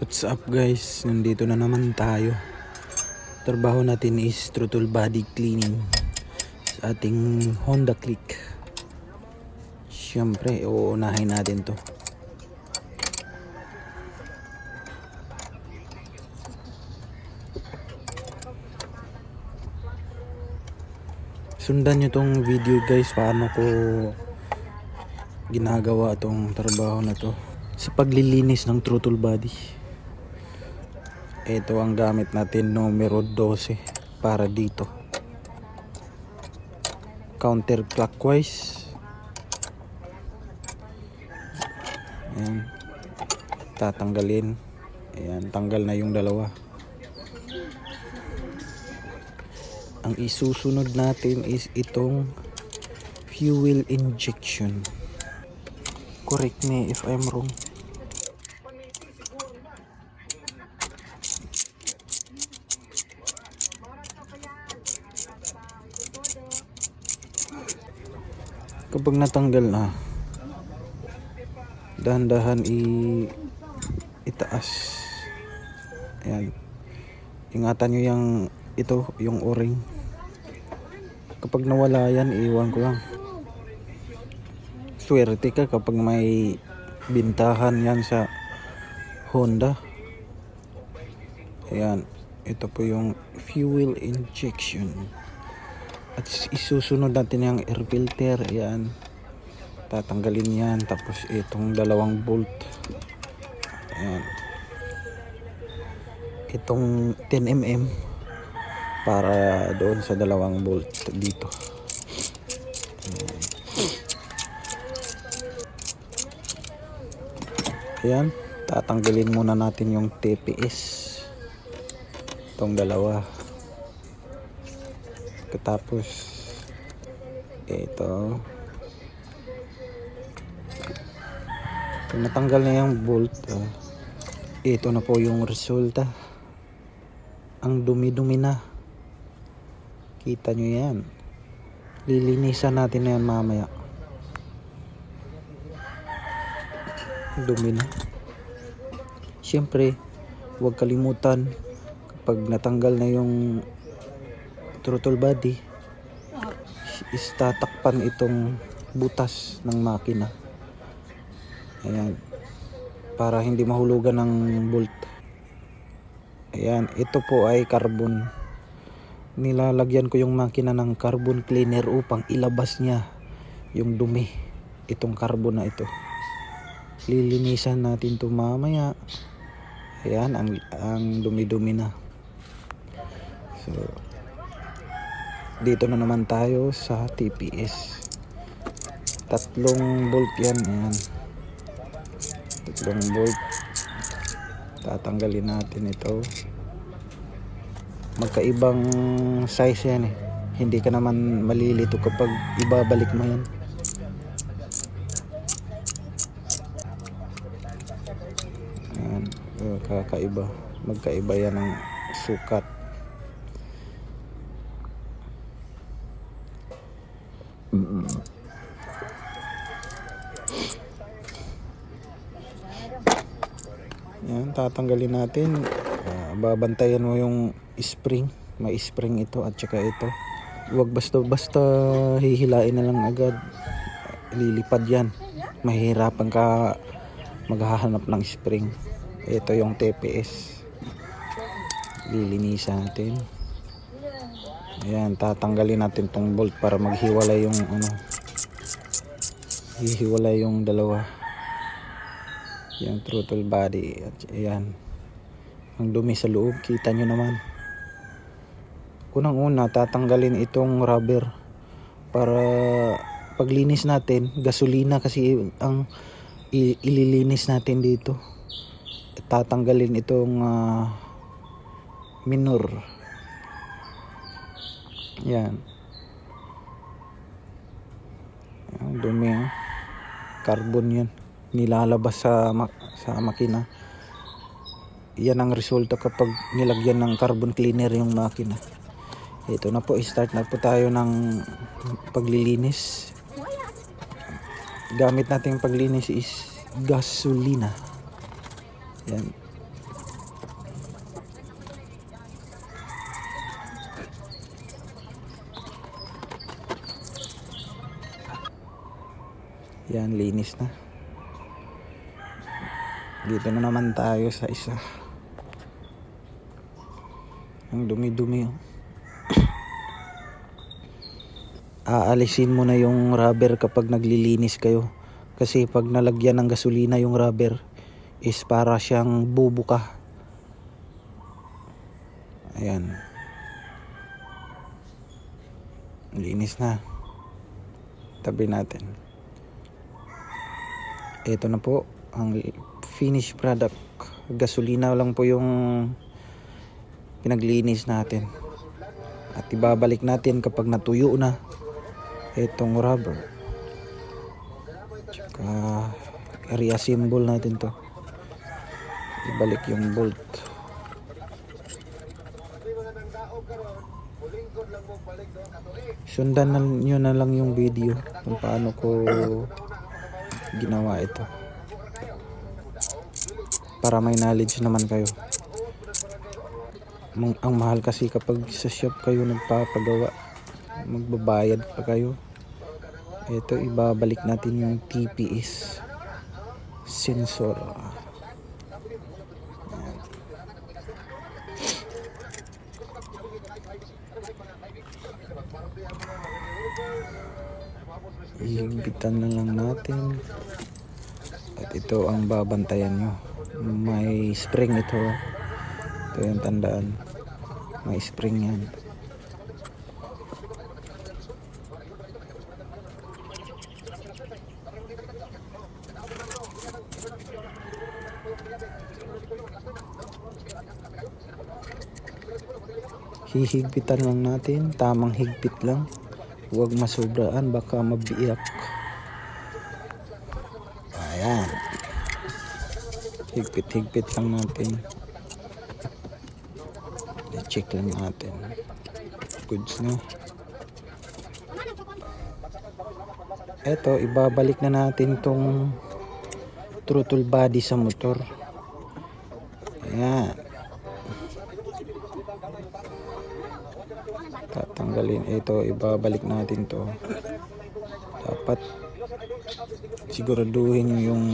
What's up guys? Nandito na naman tayo. Trabaho natin is throttle body cleaning sa ating Honda Click. Siyempre, uunahin natin to. Sundan nyo tong video guys, paano ko ginagawa tong trabaho na to sa paglilinis ng throttle body. Ito ang gamit natin, numero 12 para dito. Counterclockwise. Ayan. Tatanggalin. Ayan, tanggal na yung dalawa. Ang isusunod natin is itong fuel injection. Correct me if I'm wrong. Kapag natanggal na, dahan-dahan itaas. Ayan. Ingatan nyo yung o-ring. Kapag nawala yan, iwan ko lang. Swerte ka kapag may bintahan yan sa Honda. Ayan. Ito po yung fuel injection. At isusunod natin yung air filter. Ayan. Tatanggalin yan. Tapos itong dalawang bolt. Ayan. Itong 10mm para doon sa dalawang bolt dito. Ayan. Tatanggalin muna natin yung TPS. Itong dalawa. Tapos ito, kung natanggal na yung bolt, ito na po yung resulta. Ang dumi-dumi na, kita nyo yan. Lilinisan natin na yan mamaya. Dumi na. Siyempre, huwag kalimutan kapag natanggal na yung throttle body, is tatakpan itong butas ng makina. Ayan, para hindi mahulugan ng bolt. Ayan, ito po ay carbon. Nilalagyan ko yung makina ng carbon cleaner upang ilabas niya yung dumi. Itong carbon na ito, lilinisan natin ito mamaya. Ayan, ang dumi-dumi na. So dito na naman tayo sa TPS. Tatlong bolt yan. Ayan. Tatlong bolt. Tatanggalin natin ito. Magkaibang size yan eh. Hindi ka naman malilito kapag ibabalik mo yan. Ayan. Kakaiba. Magkaiba yan ng sukat. Yan, tatanggalin natin. Babantayan mo yung spring. May spring ito at saka ito. Huwag basta hihilain na lang agad. Lilipad yan. Mahihirapan ka maghahanap ng spring. Ito yung TPS. Lilinisan natin. Ayan, tatanggalin natin tong bolt para maghiwalay yung hihiwalay yung dalawa, yung throttle body. At ayan, ang dumi sa loob, kita nyo naman. Unang-una, tatanggalin itong rubber para paglinis natin, gasolina kasi ang ililinis natin dito. Tatanggalin itong minor. Yan. Ang dumi, carbon yan. Nilalabas sa makina. Yan ang resulta kapag nilagyan ng carbon cleaner yung makina. Ito na po, start na po tayo ng paglilinis. Gamit natin paglinis is gasolina. Yan. Yan, linis na. Dito na naman tayo sa isa. Ang dumi-dumi oh. Aalisin mo na yung rubber kapag naglilinis kayo. Kasi pag nalagyan ng gasolina yung rubber is para siyang bubuka. Ayan. Linis na. Tabi natin. Ito na po ang finished product. Gasolina lang po yung pinaglinis natin. At ibabalik natin kapag natuyo na itong rubber. Tsaka i-reassemble natin to. Ibalik yung bolt. Sundan nyo na lang yung video kung paano ko ginawa ito, para may knowledge naman kayo. Ang mahal kasi kapag sa shop kayo nagpapagawa, magbabayad pa kayo. Ito, ibabalik natin yung TPS sensor. Ihigpitan na lang natin. At ito ang babantayan nyo. May spring ito. Ito yung tandaan. May spring yan. Hihigpitan lang natin. Tamang higpit lang. Huwag masobraan, baka mabiyak. Ayan. Higpit lang natin. I-check lang natin. Goods na. Eto, ibabalik na natin tong throttle body sa motor. Ayan. Tatanggalin ito, ibabalik natin to. Dapat siguraduhin yung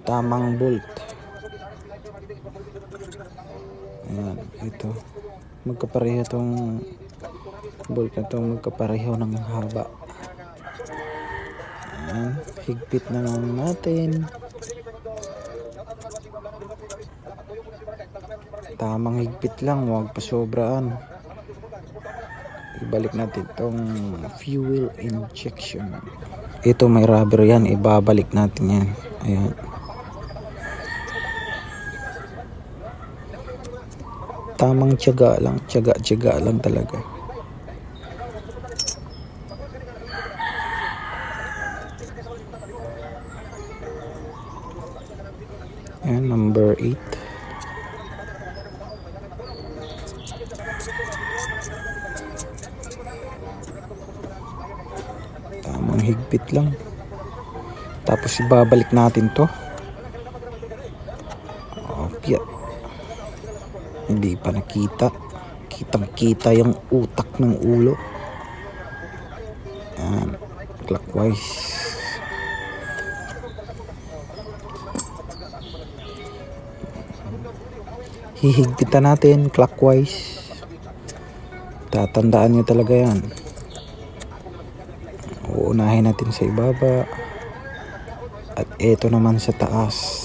tamang bolt. Ayan, ito magkapareho tong bolt na to, magkapareho ng haba. Ayan, higpit na lang natin. Tamang higpit lang, huwag pasobraan. Ibalik natin itong fuel injection. Ito may rubber yan, ibabalik natin yan. Ayan. Tamang tiyaga lang talaga. Ayan, number 8. Tamang higpit lang. Tapos ibabalik natin to. Okay. Hindi pa nakita. Kitang-kita yung utak ng ulo. Ayan. Clockwise. Hihigpitan natin clockwise. Tatandaan nyo talaga yan. Uunahin natin sa ibaba. At ito naman sa taas.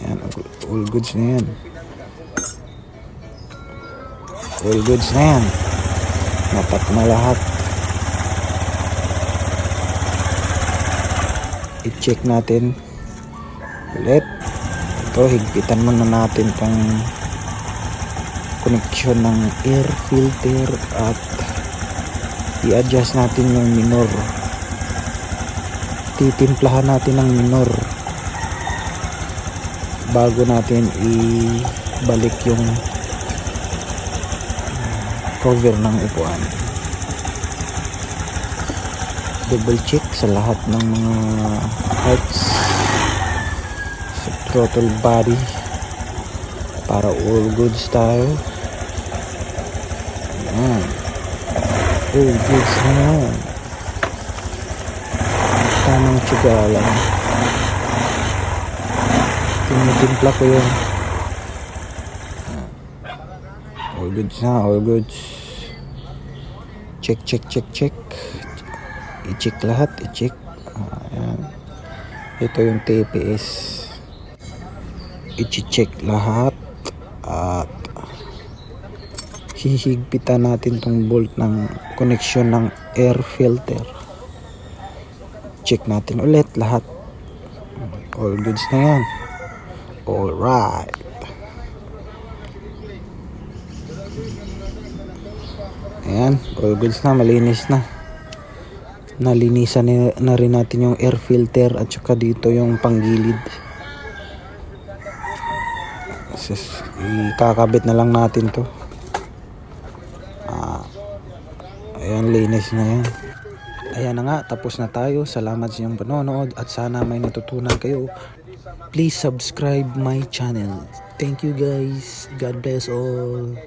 Yan, all goods na yan. All goods na yan. Natak na lahat. I-check natin ulit. Ito, higpitan muna natin tong connection ng air filter at i-adjust natin yung minor. Titimplahan natin ng minor bago natin ibalik yung cover ng upuan. Double check sa lahat ng mga parts. throttle body para all goods tayo. Ayan. All goods na yan. Tamang tsuga lang. Tinitimpla ko yun. All goods na, all goods. Check. I-check lahat, i-check. Ayan. Ito yung TPS. I-check lahat. At hihigpitan natin tong bolt ng connection ng air filter. Check natin ulit lahat. All goods na yan. Alright. Ayan, all goods na, malinis na. Nalinisan na rin natin yung air filter at saka dito yung panggilid. Ikakabit na lang natin to. Ayan, linis na yan. Ayan na nga, tapos na tayo. Salamat sa inyong panonood at sana may natutunan kayo. Please subscribe my channel. Thank you guys. God bless all.